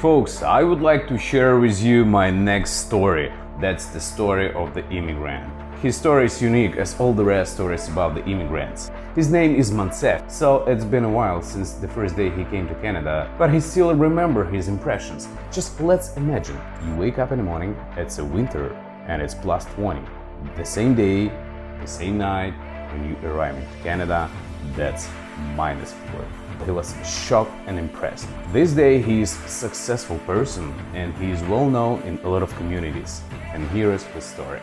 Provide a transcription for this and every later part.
folks, I would like to share with you my next story. That's the story of the immigrant. His story is unique as all the rest stories about the immigrants. His name is Moncef, so it's been a while since the first day he came to Canada, but he still remembers his impressions. Just let's imagine, you wake up in the morning, it's a winter and it's plus 20. The same day, the same night, when you arrive in Canada, that's minus 4. He was shocked and impressed. This day he is a successful person and he is well known in a lot of communities. And here is his story.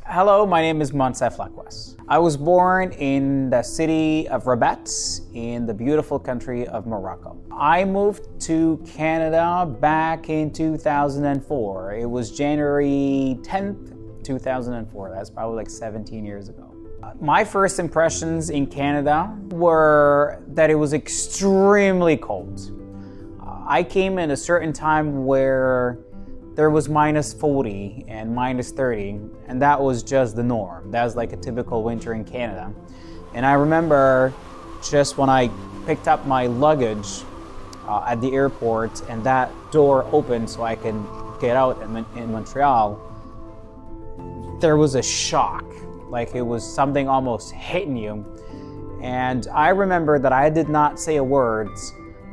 Hello, my name is Moncef Lakouas. I was born in the city of Rabat in the beautiful country of Morocco. I moved to Canada back in 2004. It was January 10th, 2004. That's probably like 17 years ago. My first impressions in Canada were that it was extremely cold. I came in a certain time where there was minus 40 and minus 30, and that was just the norm. That was like a typical winter in Canada. And I remember just when I picked up my luggage at the airport and that door opened so I could get out in Montreal, there was a shock. Like it was something almost hitting you. And I remember that I did not say a word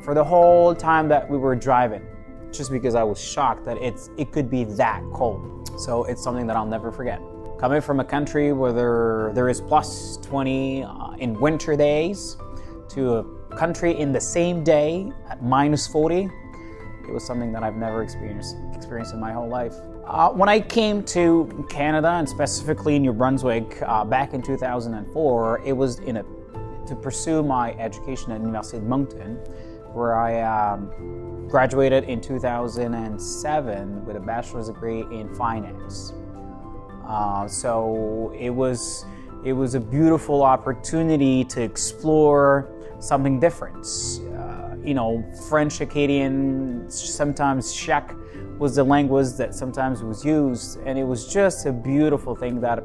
for the whole time that we were driving, just because I was shocked that it could be that cold. So it's something that I'll never forget. Coming from a country where there is plus 20 in winter days to a country in the same day at minus 40, it was something that I've never experienced in my whole life. When I came to Canada, and specifically in New Brunswick, back in 2004, it was to pursue my education at Université de Moncton, where I graduated in 2007 with a bachelor's degree in finance. So it was a beautiful opportunity to explore something different. French Acadian, sometimes Czech was the language that sometimes was used, and it was just a beautiful thing that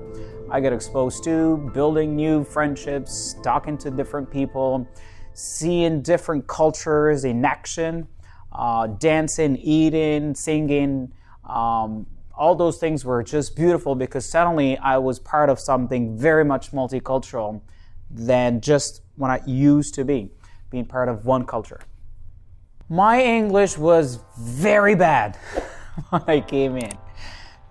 I got exposed to, building new friendships, talking to different people, seeing different cultures in action, dancing, eating, singing. All those things were just beautiful because suddenly I was part of something very much multicultural than just when I used to be, being part of one culture. My English was very bad when I came in.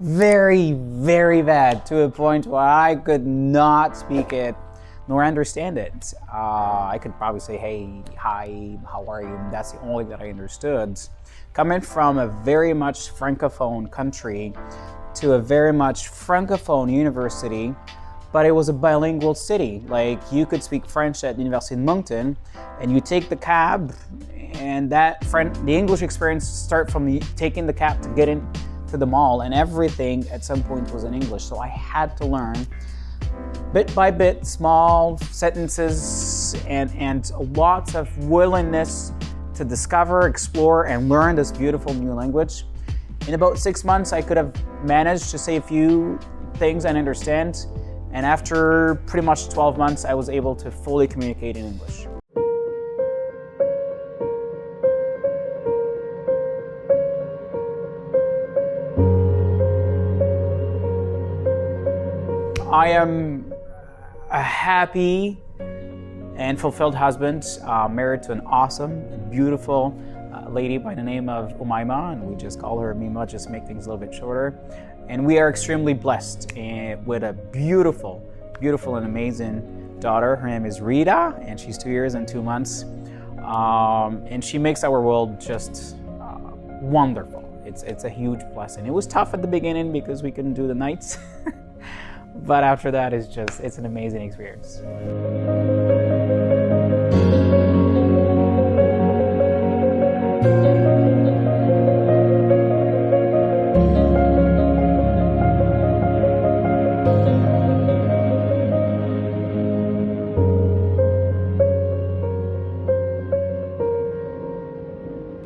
Very, very bad, to a point where I could not speak it nor understand it. I could probably say, hey, hi, how are you? That's the only that I understood. Coming from a very much Francophone country to a very much Francophone university, but it was a bilingual city. Like, you could speak French at Université de Moncton, and you take the cab, and the English experience start from taking the cab to get into the mall, and everything at some point was in English. So I had to learn bit by bit, small sentences, and lots of willingness to discover, explore, and learn this beautiful new language. In about 6 months, I could have managed to say a few things and understand. And after pretty much 12 months, I was able to fully communicate in English. I am a happy and fulfilled husband, married to an awesome, beautiful lady by the name of Umaima, and we just call her Mima, just to make things a little bit shorter. And we are extremely blessed with a beautiful, beautiful and amazing daughter. Her name is Rita, and she's 2 years and 2 months. And she makes our world just wonderful. It's a huge blessing. It was tough at the beginning because we couldn't do the nights. But after that, it's an amazing experience.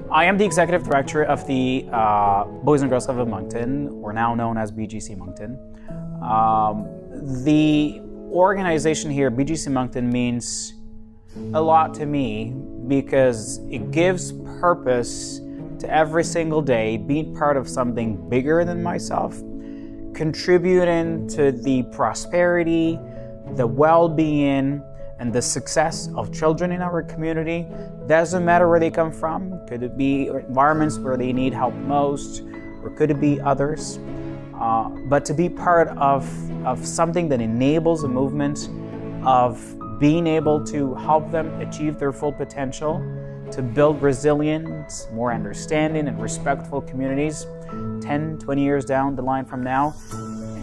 I am the executive director of the Boys and Girls Club of Moncton, or now known as BGC Moncton. The organization here, BGC Moncton, means a lot to me because it gives purpose to every single day, being part of something bigger than myself, contributing to the prosperity, the well-being, and the success of children in our community. Doesn't matter where they come from. Could it be environments where they need help most, or could it be others? But to be part of something that enables a movement of being able to help them achieve their full potential, to build resilient, more understanding and respectful communities 10, 20 years down the line from now.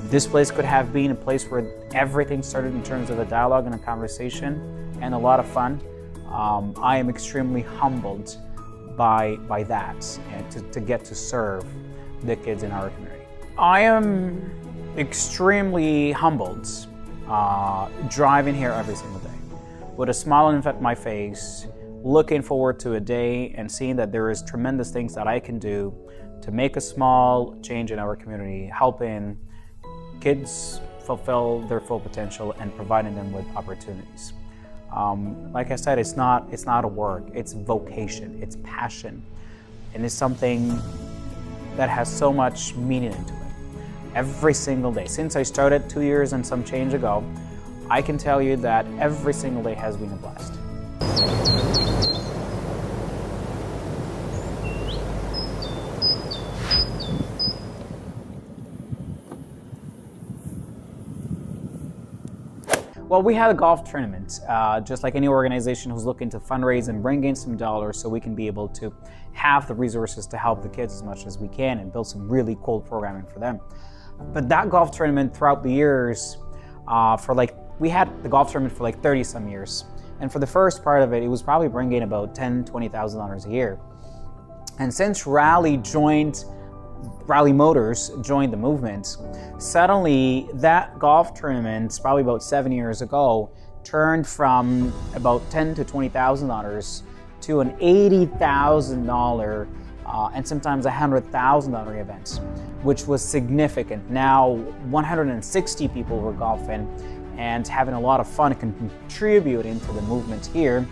This place could have been a place where everything started in terms of a dialogue and a conversation and a lot of fun. I am extremely humbled by that and to get to serve the kids in our community. I am extremely humbled driving here every single day with a smile on my face, looking forward to a day and seeing that there is tremendous things that I can do to make a small change in our community, helping kids fulfill their full potential and providing them with opportunities. Like I said, it's not a work, it's vocation, it's passion, and it's something that has so much meaning into it. Every single day, since I started 2 years and some change ago, I can tell you that every single day has been a blast. Well, we had a golf tournament, just like any organization who's looking to fundraise and bring in some dollars so we can be able to have the resources to help the kids as much as we can and build some really cool programming for them. But that golf tournament throughout the years, we had the golf tournament for like 30 some years. And for the first part of it, it was probably bringing about $10,000, $20,000 a year. And since Rally Motors joined the movement, suddenly that golf tournament, probably about 7 years ago, turned from about $10,000 to $20,000 to an $80,000 and sometimes $100,000 event, which was significant. Now 160 people were golfing and having a lot of fun contributing to the movement here.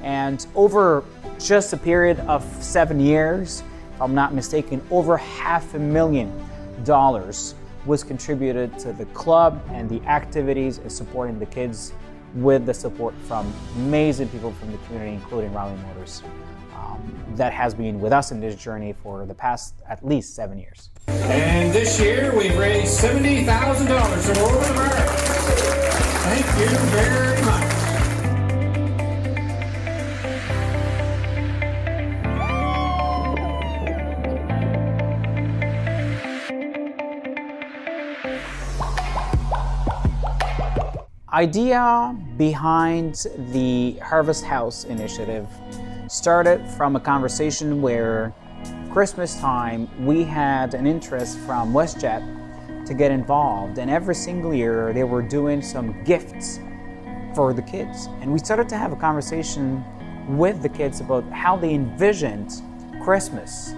And over just a period of 7 years, if I'm not mistaken, over $500,000 was contributed to the club and the activities and supporting the kids with the support from amazing people from the community, including Rally Motors, that has been with us in this journey for the past at least 7 years. And this year we've raised $70,000, so we're over the mark. Thank you very much. Idea behind the Harvest House initiative started from a conversation where Christmas time we had an interest from WestJet to get involved, and every single year they were doing some gifts for the kids. And we started to have a conversation with the kids about how they envisioned Christmas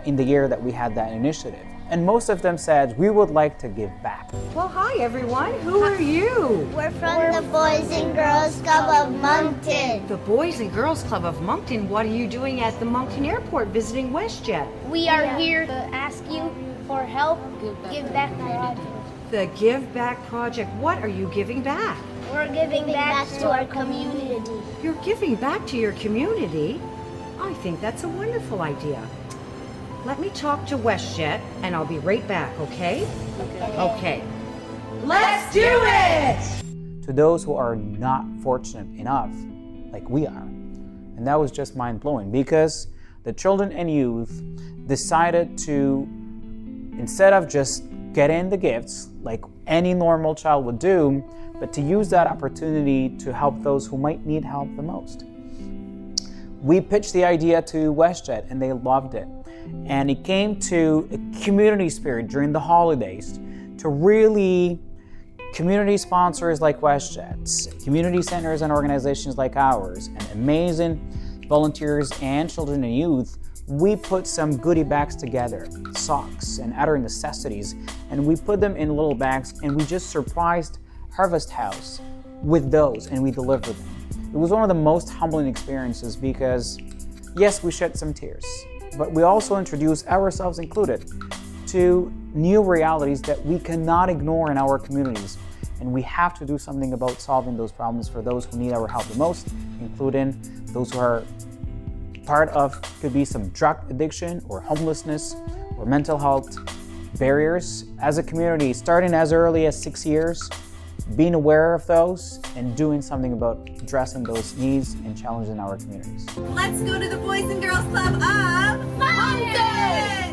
in the year that we had that initiative. And most of them said, we would like to give back. Well, hi everyone. Who are you? We're from the Boys and Girls Club of Moncton. The Boys and Girls Club of Moncton. What are you doing at the Moncton Airport visiting WestJet? We are here to ask you for help. Give back project. The Give Back Project. What are you giving back? We're giving back to our community. You're giving back to your community? I think that's a wonderful idea. Let me talk to WestJet and I'll be right back, okay? Okay. Let's do it! To those who are not fortunate enough, like we are. And that was just mind-blowing because the children and youth decided to, instead of just getting the gifts like any normal child would do, but to use that opportunity to help those who might need help the most. We pitched the idea to WestJet and they loved it. And it came to a community spirit during the holidays to really community sponsors like WestJet, community centers and organizations like ours, and amazing volunteers and children and youth. We put some goodie bags together, socks and other necessities, and we put them in little bags and we just surprised Harvest House with those and we delivered them. It was one of the most humbling experiences because, yes, we shed some tears, but we also introduced, ourselves included, to new realities that we cannot ignore in our communities. And we have to do something about solving those problems for those who need our help the most, including those who are part of, could be some drug addiction or homelessness or mental health barriers. As a community, starting as early as 6 years, being aware of those and doing something about addressing those needs and challenges in our communities. Let's go to the Boys and Girls Club of Moncef!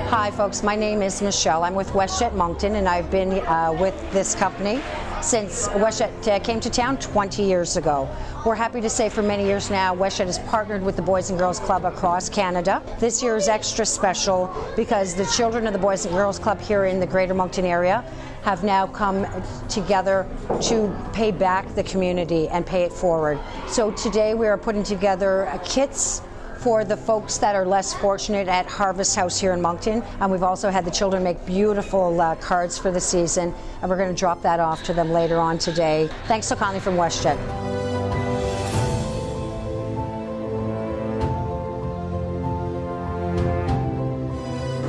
Hi folks, my name is Michelle. I'm with WestJet Moncton and I've been with this company since WestJet came to town 20 years ago. We're happy to say for many years now, WestJet has partnered with the Boys and Girls Club across Canada. This year is extra special because the children of the Boys and Girls Club here in the Greater Moncton area have now come together to pay back the community and pay it forward. So today we are putting together kits for the folks that are less fortunate at Harvest House here in Moncton. And we've also had the children make beautiful cards for the season, and we're going to drop that off to them later on today. Thanks so kindly from WestJet.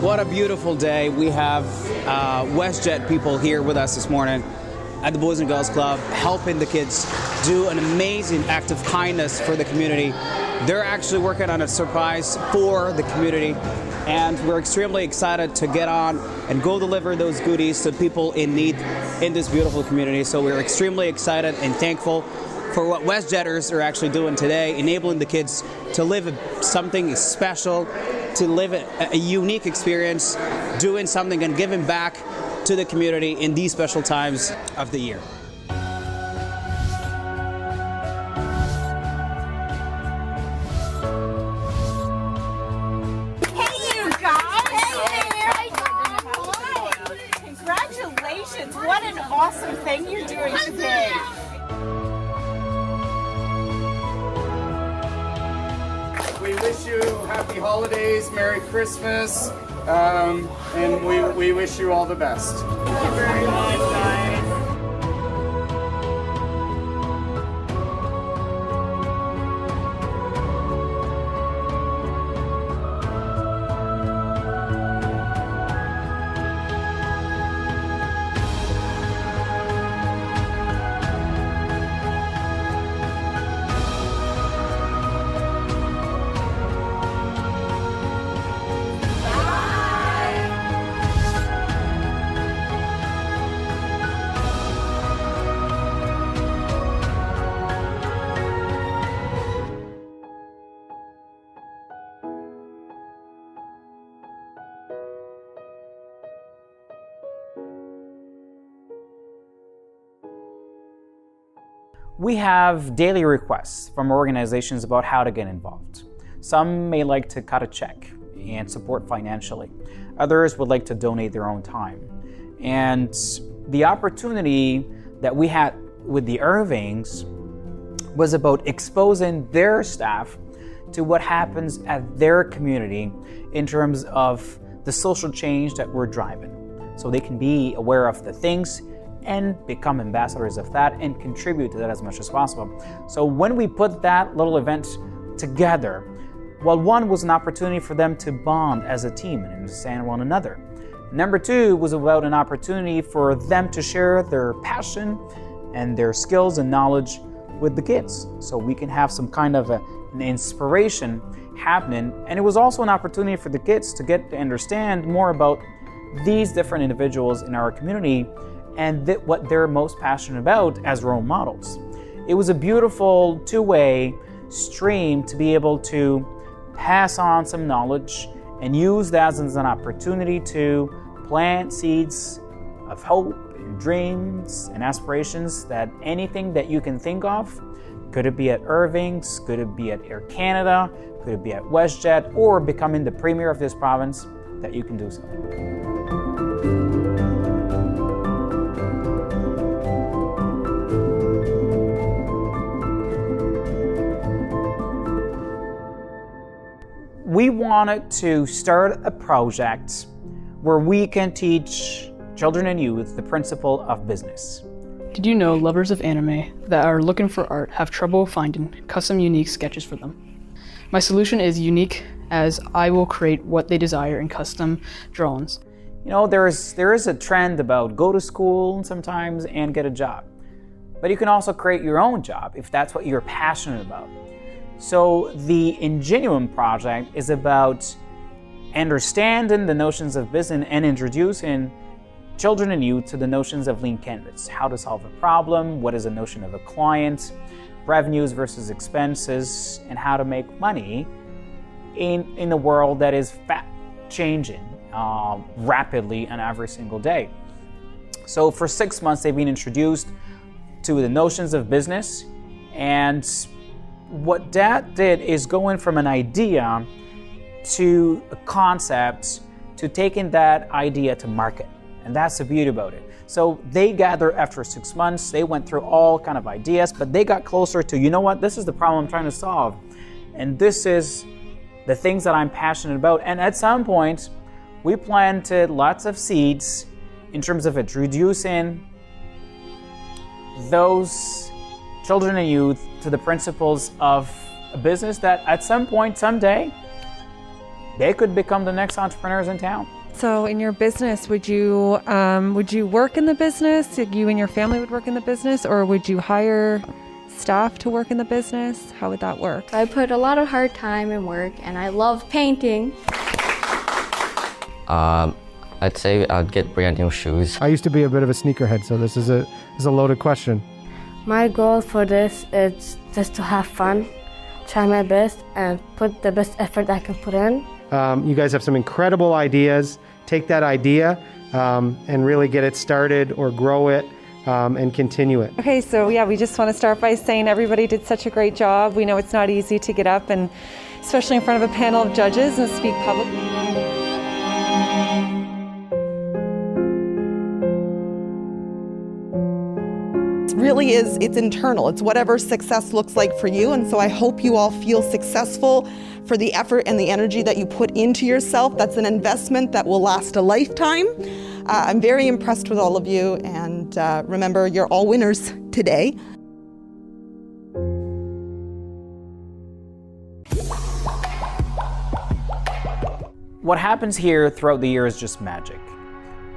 What a beautiful day. We have WestJet people here with us this morning at the Boys and Girls Club, helping the kids do an amazing act of kindness for the community. They're actually working on a surprise for the community, and we're extremely excited to get on and go deliver those goodies to people in need in this beautiful community. So we're extremely excited and thankful for what WestJetters are actually doing today, enabling the kids to live something special, to live a unique experience, doing something and giving back to the community in these special times of the year. Congratulations! What an awesome thing you're doing today. We wish you happy holidays, Merry Christmas, and we wish you all the best. Thank you very much, guys. We have daily requests from organizations about how to get involved. Some may like to cut a check and support financially. Others would like to donate their own time. And the opportunity that we had with the Irvings was about exposing their staff to what happens at their community in terms of the social change that we're driving. So they can be aware of the things and become ambassadors of that and contribute to that as much as possible. So when we put that little event together, well, one was an opportunity for them to bond as a team and understand one another. Number two was about an opportunity for them to share their passion and their skills and knowledge with the kids, so we can have some kind of an inspiration happening. And it was also an opportunity for the kids to get to understand more about these different individuals in our community and what they're most passionate about as role models. It was a beautiful two-way stream to be able to pass on some knowledge and use that as an opportunity to plant seeds of hope and dreams and aspirations, that anything that you can think of, could it be at Irving's, could it be at Air Canada, could it be at WestJet, or becoming the premier of this province, that you can do so. We want wanted to start a project where we can teach children and youth the principle of business. Did you know lovers of anime that are looking for art have trouble finding custom unique sketches for them? My solution is unique, as I will create what they desire in custom drawings. You know, there is a trend about go to school sometimes and get a job. But you can also create your own job if that's what you're passionate about. So the Ingenuum project is about understanding the notions of business and introducing children and youth to the notions of lean canvas, how to solve a problem, what is the notion of a client, revenues versus expenses, and how to make money in a world that is changing rapidly and every single day. So for 6 months, they've been introduced to the notions of business, and what that did is going from an idea to a concept to taking that idea to market. And that's the beauty about it. So they gathered after 6 months, they went through all kind of ideas, but they got closer to, you know what, this is the problem I'm trying to solve. And this is the things that I'm passionate about. And at some point, we planted lots of seeds in terms of introducing those children and youth to the principles of a business that at some point, someday, they could become the next entrepreneurs in town. So in your business, would you work in the business? You and your family would work in the business, or would you hire staff to work in the business? How would that work? I put a lot of hard time and work, and I love painting. I'd say I'd get brand new shoes. I used to be a bit of a sneakerhead, so this is a loaded question. My goal for this is just to have fun, try my best, and put the best effort I can put in. You guys have some incredible ideas. Take that idea and really get it started or grow it and continue it. Okay, so yeah, we just want to start by saying everybody did such a great job. We know it's not easy to get up, and especially in front of a panel of judges, and speak publicly. Really is, it's internal. It's whatever success looks like for you. And so I hope you all feel successful for the effort and the energy that you put into yourself. That's an investment that will last a lifetime. I'm very impressed with all of you. And remember, you're all winners today. What happens here throughout the year is just magic.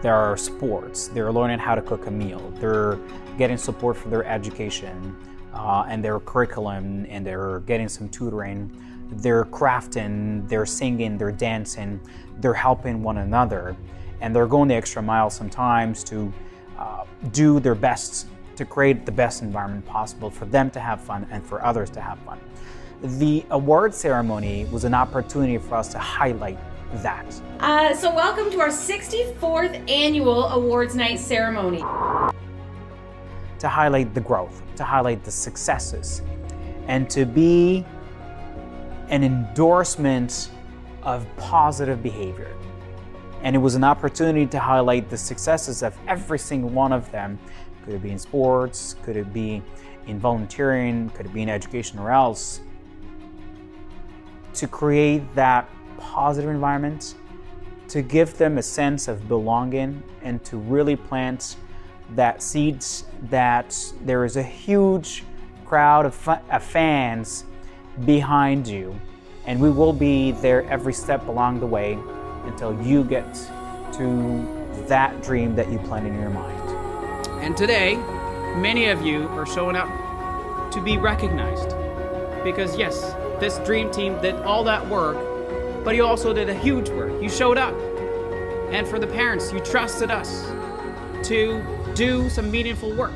There are sports, they're learning how to cook a meal, they're getting support for their education and their curriculum, and they're getting some tutoring, they're crafting, they're singing, they're dancing, they're helping one another, and they're going the extra mile sometimes to do their best to create the best environment possible for them to have fun and for others to have fun. The award ceremony was an opportunity for us to highlight that. So welcome to our 64th annual awards night ceremony. To highlight the growth, to highlight the successes, and to be an endorsement of positive behavior. And it was an opportunity to highlight the successes of every single one of them. Could it be in sports, could it be in volunteering, could it be in education or else. To create that positive environment, to give them a sense of belonging, and to really plant that seeds that there is a huge crowd of fans behind you, and we will be there every step along the way until you get to that dream that you plan in your mind. And today, many of you are showing up to be recognized, because yes, this dream team did all that work, but you also did a huge work. You showed up. And for the parents, you trusted us to do some meaningful work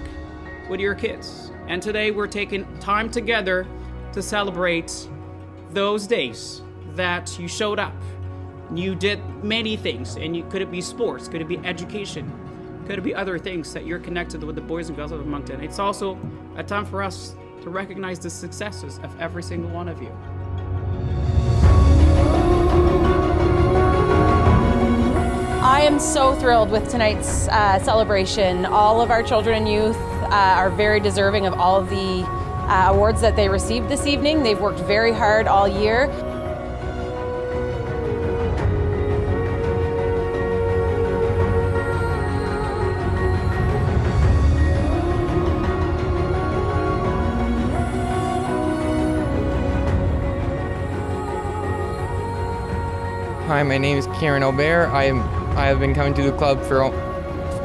with your kids. And today we're taking time together to celebrate those days that you showed up. You did many things, and could it be sports, could it be education, could it be other things that you're connected with the boys and girls of Moncton. It's also a time for us to recognize the successes of every single one of you. I am so thrilled with tonight's celebration. All of our children and youth are very deserving of all of the awards that they received this evening. They've worked very hard all year. Hi, my name is Kieran Aubert. I have been coming to the club for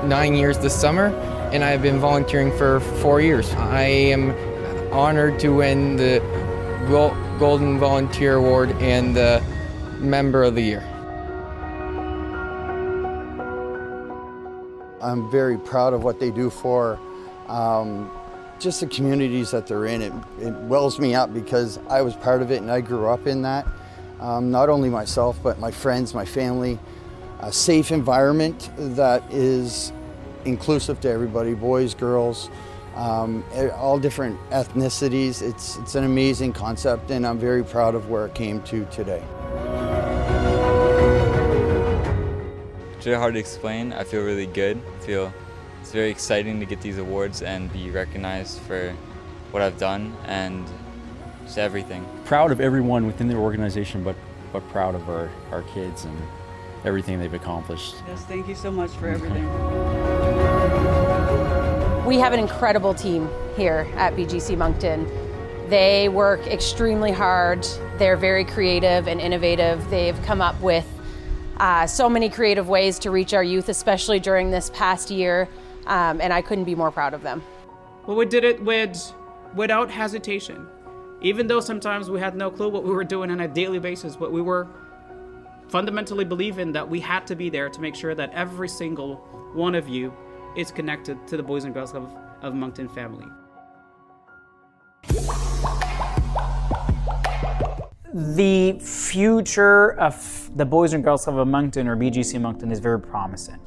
9 years this summer, and I have been volunteering for 4 years. I am honored to win the Golden Volunteer Award and the Member of the Year. I'm very proud of what they do for just the communities that they're in. It wells me up because I was part of it and I grew up in that. Not only myself, but my friends, my family. A safe environment that is inclusive to everybody, boys, girls, all different ethnicities. It's an amazing concept, and I'm very proud of where it came to today. It's really hard to explain. I feel really good. I feel it's very exciting to get these awards and be recognized for what I've done and just everything. Proud of everyone within the organization, but proud of our kids and everything they've accomplished. Yes, thank you so much for everything. We have an incredible team here at BGC Moncton. They work extremely hard. They're very creative and innovative. They've come up with so many creative ways to reach our youth, especially during this past year, and I couldn't be more proud of them. Well, we did it without hesitation. Even though sometimes we had no clue what we were doing on a daily basis, but we were fundamentally believing that we had to be there to make sure that every single one of you is connected to the Boys and Girls Club of Moncton family. The future of the Boys and Girls Club of Moncton, or BGC Moncton, is very promising.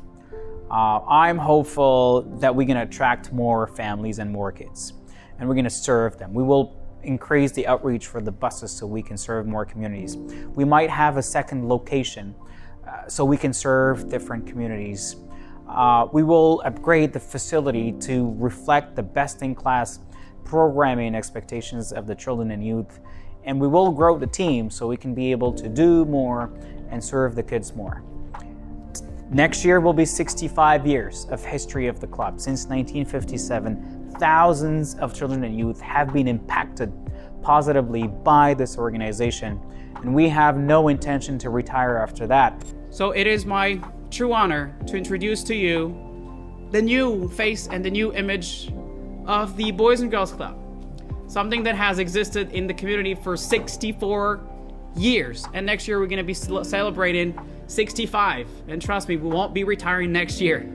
I'm hopeful that we're going to attract more families and more kids, and we're going to serve them. We will increase the outreach for the buses so we can serve more communities. We might have a second location so we can serve different communities. We will upgrade the facility to reflect the best-in-class programming expectations of the children and youth, and we will grow the team so we can be able to do more and serve the kids more. Next year will be 65 years of history of the club. Since 1957, thousands of children and youth have been impacted positively by this organization, and we have no intention to retire after that. So it is my true honor to introduce to you the new face and the new image of the Boys and Girls Club. Something that has existed in the community for 64 years. And next year we're going to be celebrating 65. And trust me, we won't be retiring next year.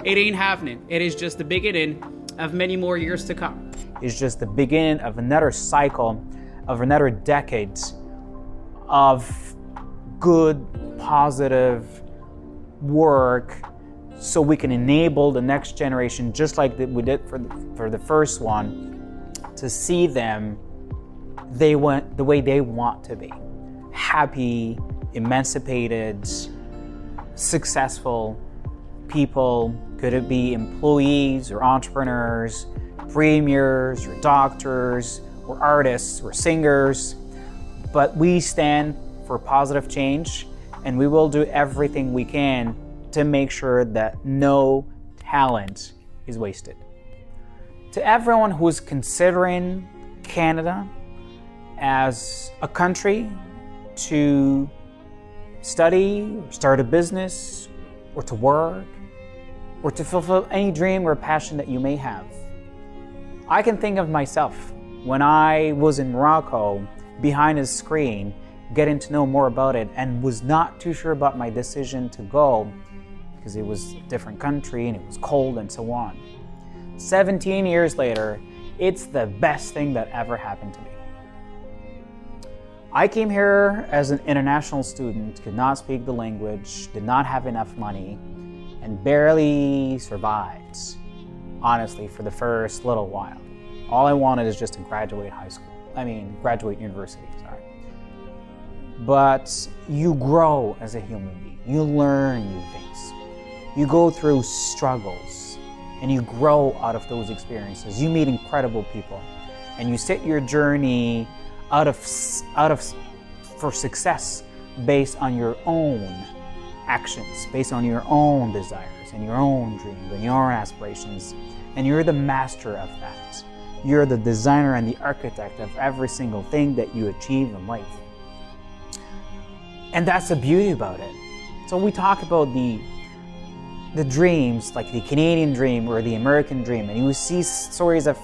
It ain't happening. It is just the beginning of many more years to come. It's just the beginning of another cycle, of another decade of good, positive work so we can enable the next generation, just like we did for the first one, to see them the way they want to be. Happy, emancipated, successful people. Could it be employees or entrepreneurs, premiers or doctors or artists or singers? But we stand for positive change, and we will do everything we can to make sure that no talent is wasted. To everyone who is considering Canada as a country to study, or start a business, or to work, or to fulfill any dream or passion that you may have, I can think of myself when I was in Morocco behind a screen, getting to know more about it, and was not too sure about my decision to go because it was a different country and it was cold and so on. 17 years later, it's the best thing that ever happened to me. I came here as an international student, could not speak the language, did not have enough money, and barely survived, honestly, for the first little while. All I wanted is just to graduate graduate university, sorry. But you grow as a human being. You learn new things. You go through struggles, and you grow out of those experiences. You meet incredible people, and you set your journey out of for success based on your own actions, based on your own desires and your own dreams and your aspirations, and you're the master of that. You're the designer and the architect of every single thing that you achieve in life. And that's the beauty about it. So we talk about the dreams, like the Canadian dream or the American dream, and you see stories of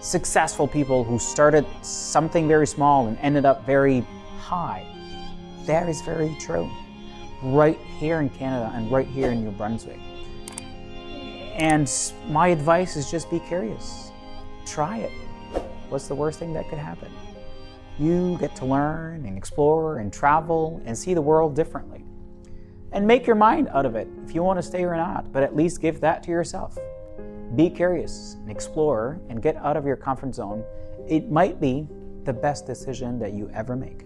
successful people who started something very small and ended up very high. That is very true. Right here in Canada and right here in New Brunswick. And my advice is just be curious. Try it. What's the worst thing that could happen? You get to learn and explore and travel and see the world differently. And make your mind out of it if you want to stay or not, but at least give that to yourself. Be curious and explore and get out of your comfort zone. It might be the best decision that you ever make.